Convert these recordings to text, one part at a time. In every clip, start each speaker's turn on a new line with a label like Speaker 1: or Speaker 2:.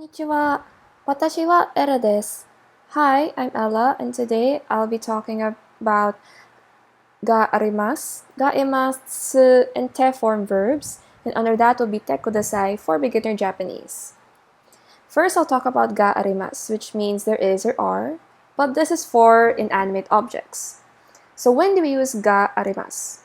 Speaker 1: Konnichiwa. Watashi wa Ella desu. Hi, I'm Ella, and today I'll be talking about ga arimasu, ga imasu, and te form verbs, and under that will be te kudasai for beginner Japanese. First, I'll talk about ga arimasu, which means there is or are, but this is for inanimate objects. So when do we use ga arimasu?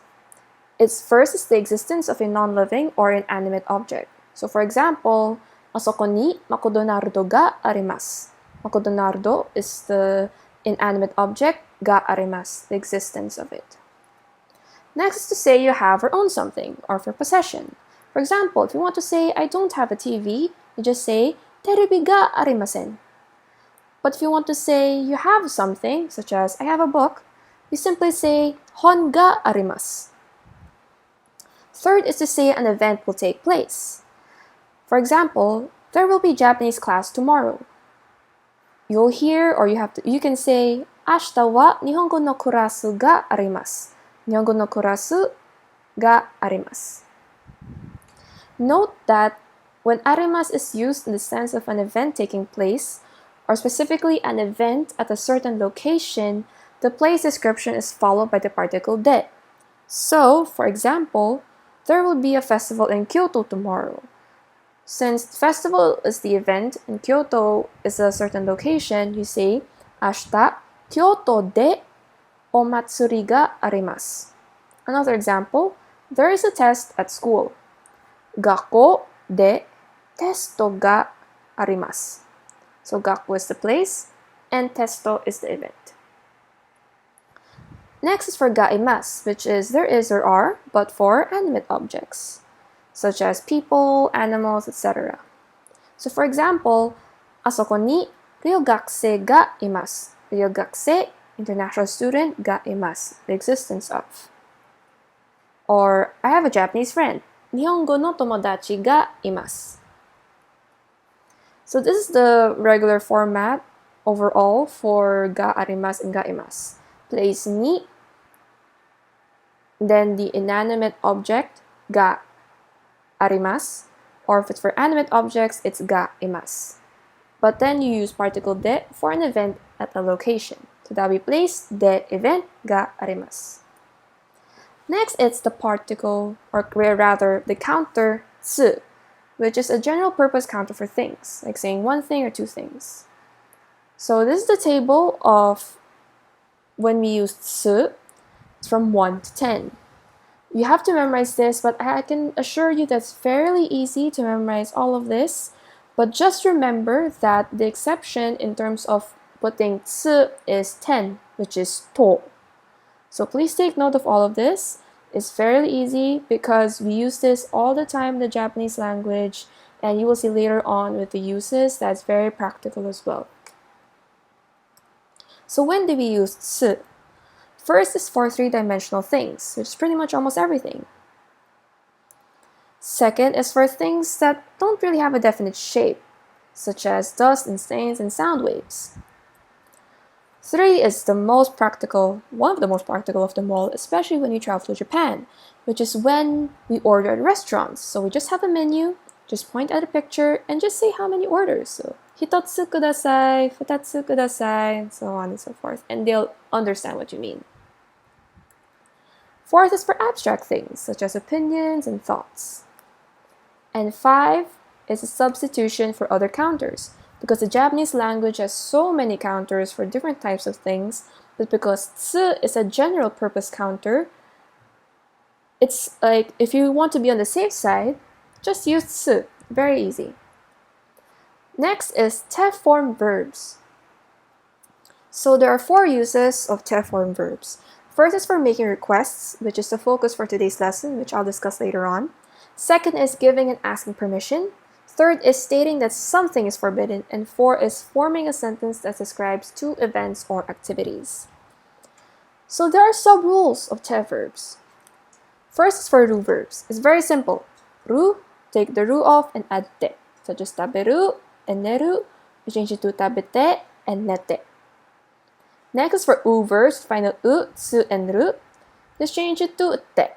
Speaker 1: Its first is the existence of a non-living or inanimate object. So for example, asoko ni makodonardo ga arimasu. Makodonardo is the inanimate object, ga arimasu, the existence of it. Next is to say you have or own something, or for possession. For example, if you want to say, I don't have a TV, you just say, terebi ga arimasen. But if you want to say you have something, such as, I have a book, you simply say, hon ga arimasu. Third is to say an event will take place. For example, there will be Japanese class tomorrow. You'll hear or you can say, ashita wa nihongo no kurasu ga arimasu. Nihongo no kurasu ga arimasu. Note that when arimasu is used in the sense of an event taking place, or specifically an event at a certain location, the place description is followed by the particle de. So, for example, there will be a festival in Kyoto tomorrow. Since festival is the event and Kyoto is a certain location, you say, ashita Kyoto de omatsuri ga arimasu. Another example, there is a test at school. Gakko de testo ga arimasu. So gakko is the place and testo is the event. Next is for ga imasu, which is there is or are, but for animate objects, such as people, animals, etc. So for example, asoko ni ryogakuse ga imasu. Ryogakuse, international student, ga imasu, the existence of. Or, I have a Japanese friend. Nihongo no tomodachi ga imasu. So this is the regular format overall for ga arimasu and ga imasu. Place ni, then the inanimate object, ga arimasu, or if it's for animate objects, it's ga imasu. But then you use particle de for an event at a location. So that we place de event ga arimasu. Next, it's the particle, or rather the counter tsu, which is a general purpose counter for things, like saying one thing or two things. So this is the table of when we use tsu. It's from 1 to 10. You have to memorize this, but I can assure you that's fairly easy to memorize all of this. But just remember that the exception in terms of putting tsu is 10, which is to. So please take note of all of this. It's fairly easy because we use this all the time in the Japanese language, and you will see later on with the uses that's very practical as well. So when do we use tsu? First is for three-dimensional things, which is pretty much almost everything. Second is for things that don't really have a definite shape, such as dust and stains and sound waves. 3 is the most practical, one of the most practical of them all, especially when you travel to Japan, which is when we order at restaurants. So we just have a menu, just point at a picture, and just say how many orders. So, hitotsu kudasai, futatsu kudasai, and so on and so forth, and they'll understand what you mean. Fourth is for abstract things, such as opinions and thoughts. And 5 is a substitution for other counters, because the Japanese language has so many counters for different types of things, but because tsu is a general purpose counter, it's like if you want to be on the safe side, just use tsu. Very easy. Next is te form verbs. So there are 4 uses of te form verbs. First is for making requests, which is the focus for today's lesson, which I'll discuss later on. Second is giving and asking permission. Third is stating that something is forbidden. And 4 is forming a sentence that describes 2 events or activities. So there are sub-rules of te verbs. First is for ru-verbs. It's very simple. Ru, take the ru off and add te, such as taberu and neru. You change it to tabete and nete. Next is for u-verbs, find out u, tsu, and ru. Just change it to te,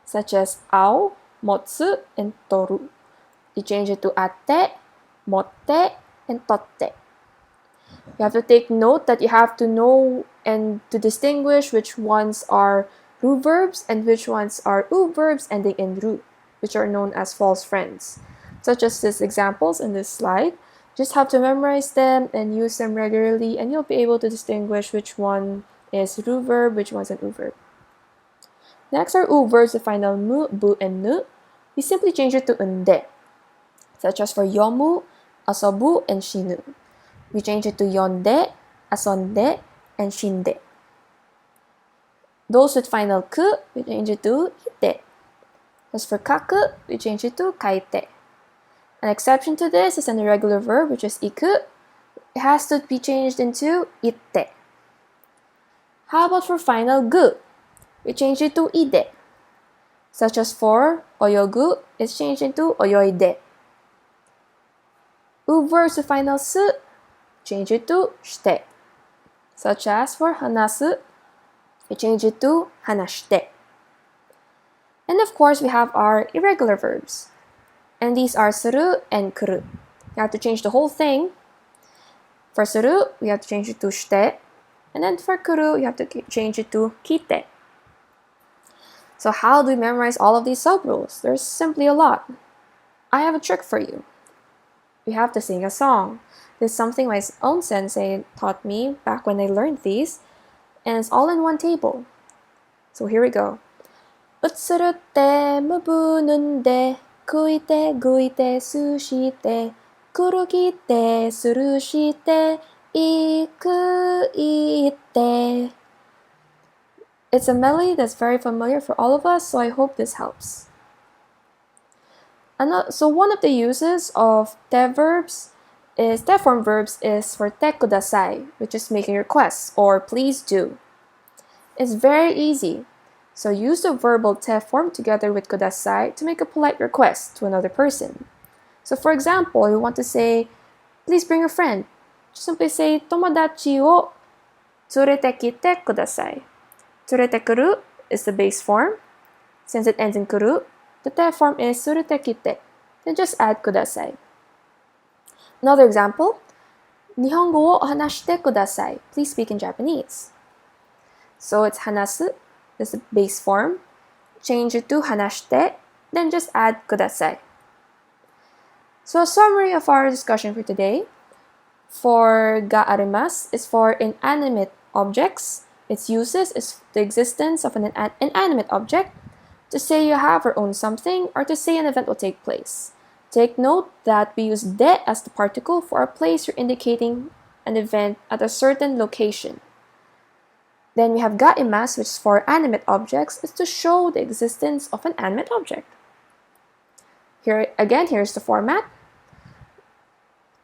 Speaker 1: such as ao, motsu, and toru. You change it to ate, motte, and totte. You have to take note that you have to know and to distinguish which ones are ru-verbs and which ones are u-verbs ending in ru, which are known as false friends. Such as these examples in this slide. Just have to memorize them and use them regularly, and you'll be able to distinguish which one is ru-verb, which one's an u-verb. Next are u-verbs, the final mu, bu, and nu. We simply change it to unde, such as for yomu, asobu, and shinu. We change it to yonde, asonde, and shinde. Those with final ku, we change it to hite. As for kaku, we change it to kaite. An exception to this is an irregular verb, which is iku. It has to be changed into itte. How about for final gu? We change it to ide. Such as for oyogu, it's changed into oyoide. U-verbs with final su, change it to shite. Such as for hanasu, we change it to hanashite. And of course, we have our irregular verbs. And these are suru and kuru. You have to change the whole thing. For suru, we have to change it to shite. And then for kuru, you have to change it to kite. So how do we memorize all of these sub-rules? There's simply a lot. I have a trick for you. You have to sing a song. This is something my own sensei taught me back when I learned these. And it's all in one table. So here we go. Utsurute mubununde, kuite guite sushite, kurukite surushite, ikuite. It's a melody that's very familiar for all of us, so I hope this helps. So one of the uses of te form verbs is for te kudasai, which is making requests, or please do. It's very easy. So use the verbal te form together with kudasai to make a polite request to another person. So for example, you want to say, please bring a friend. Just simply say, tomodachi wo tsurete kite kudasai. Tsurete kuru is the base form. Since it ends in kuru, the te form is tsurete kite. Then just add kudasai. Another example, Nihongo wo hanashite kudasai. Please speak in Japanese. So it's hanasu, that's the base form. Change it to hanashite, then just add kudasai. So a summary of our discussion for today. For ga arimasu is for inanimate objects. Its uses is the existence of an inanimate object, to say you have or own something, or to say an event will take place. Take note that we use de as the particle for a place or indicating an event at a certain location. Then we have ga imasu, which is for animate objects, is to show the existence of an animate object. Here's the format.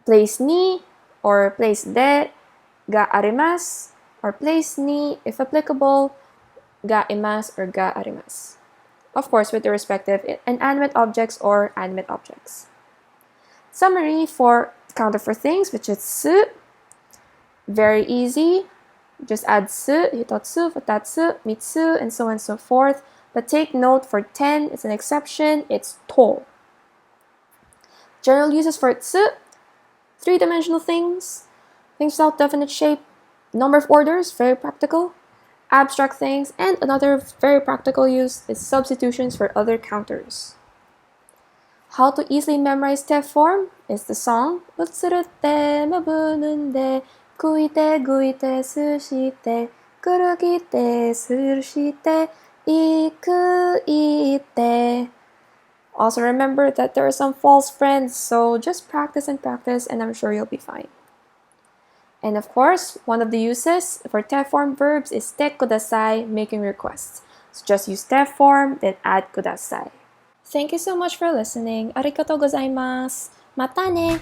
Speaker 1: Place ni or place de, ga arimasu, or place ni, if applicable, ga imasu or ga arimasu. Of course, with the respective inanimate objects or animate objects. Summary for counter for things, which is su. Very easy. Just add su, hitotsu, futatsu, mitsu, and so on and so forth. But take note for 10, it's an exception, it's to. General uses for tsu, three-dimensional things without definite shape, number of orders, very practical. Abstract things, and another very practical use is substitutions for other counters. How to easily memorize te form is the song Utsurute mabununde, kuite guite sushite, kurukite surushite, ikuite. Also remember that there are some false friends, so just practice and practice, and I'm sure you'll be fine. And of course, one of the uses for te form verbs is te kudasai, making requests. So just use te form, then add kudasai. Thank you so much for listening. Arigatou gozaimasu. Mata ne!